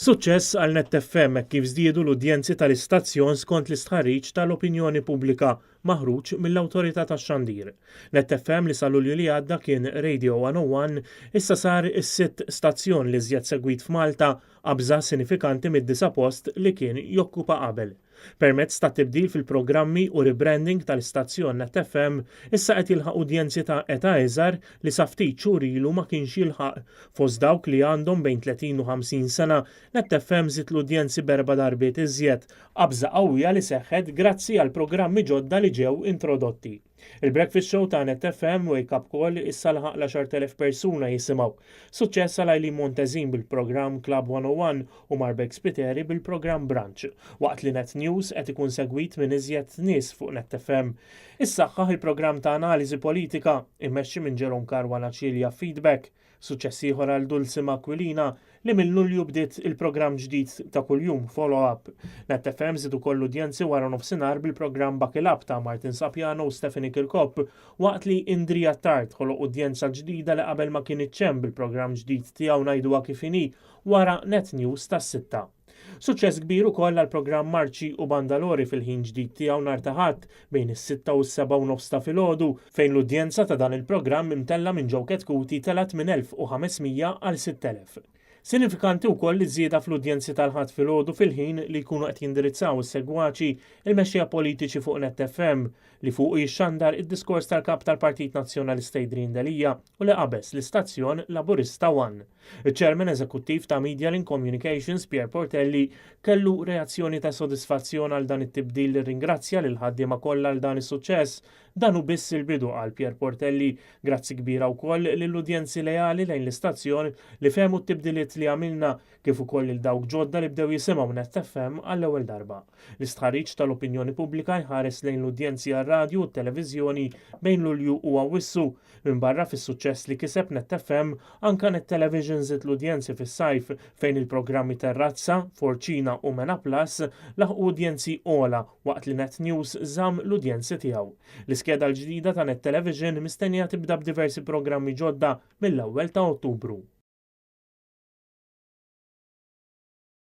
Suċċess għal Net FM kif żdiedu l-udjenzi tal-istazzjon skont l-istħarriġ tal-opinjoni pubblika maħruġ mill-Awtorità tax-Xandir. Net FM li sal-Lulju li għadda kien Radio 101 issa sar is-sitt stazzjon li żjed segwit f'Malta qabża sinifikanti mid-disa post li kien jokkupa qabel. Permezz ta' tibdil fil-programmi u rebranding tal-istazzjon Net FM issa qed jilħaq udjenzi ta' eta iżgħar li sa ftit xhur ilu ma kienx jilħaq fost dawk li għandhom bejn 30 u 50 sena. Net FM żied l-udjenzi b'4 darbiet iżjed, qabża qawwija li seħħet grazzi għal programmi ġodda li ġew introdotti. Il-Breakfast Show ta' Net FM Wake Up Call issa laħaq l-10,000 persuna jisimgħu. Suċċess għal Eileen Montezin bil-programm Club 101 u Marbek Spiteri bil-programm Branch, waqt li Net News qed ikun segwit minn iżjed nies fuq Net FM. Issaħħaħ il-programm ta' analiżi politika immexxi minn Ġerom Karwana Ċilja Feedback. Suċċess ieħor għal Dulcima Aquilina li minn Lulju bdiet il-programm ġdid ta' kuljum Follow Up. Net FM żied ukoll l-udjenzi wara nofsinhar bil-programm Buckle Up ta' Martin Sapjano u Stephanie Kirkop waqt li Indrija Tart ħoloq udjenza ġdida li qabel ma kien iċċemm bil-programm ġdid tiegħu ngħiduha kif inhi wara Net News tas-sitta. Suċċess kbir ukoll għall programm Marċi u Bandalori fil-ħin ġdid tiegħu nhar ta' Ħadd bejn is-6 u s-7 u nofs ta' filgħodu fejn l-udjenza ta' dan il-programm imtella minn ġew ketkuti telat minn 1500 għal 6000. Sinifikanti wkoll li żieda fl-udjenzi tal-ħadd filgħodu fil-ħin li jkunu qed jindirizzaw is-segwaċi il-mexxija politiċi fuq Net FM li fuq jixxandar id-diskors tal-kap tal-Partit Nazzjonalista Idrin Delija u li qabeż l-istazzjon Laburista 1. Iċ-Chairman Eżekuttiv ta' Media Link Communications Pier Portelli kellu reazzjoni ta' sodisfazzjon għal dan it-tibdil li ringrazzja lil ħaddiema kollha għal dan is-suċċess. Dan hu biss il-bidu għal Pier Portelli, grazzi kbira wkoll lill-udjenzi lejali lejn l-istazzjon li fehmu t-tibdiliet li għamilna kif ukoll il dawk ġodda li bdew jisimgħu Net FM għall-ewwel darba. L-istħarriġ tal-opinjoni pubblika jħares lejn l-udjenzi għar-radju u t-televiżjoni bejn Lulju u Awwissu. Minn barra fis-suċċess li kiseb Net FM anke Net Television żied l-udjenzi fis-sajf fejn il-programmi Terrazza, Forċina u Mena Plus laħqu udjenzi ola waqt li Net News żamm l-udjenzi tiegħu. L-iskeda l-ġdida ta' Net Television mistennija tibda b'diversi programmi ġodda mill-ewwel ta' Ottubru.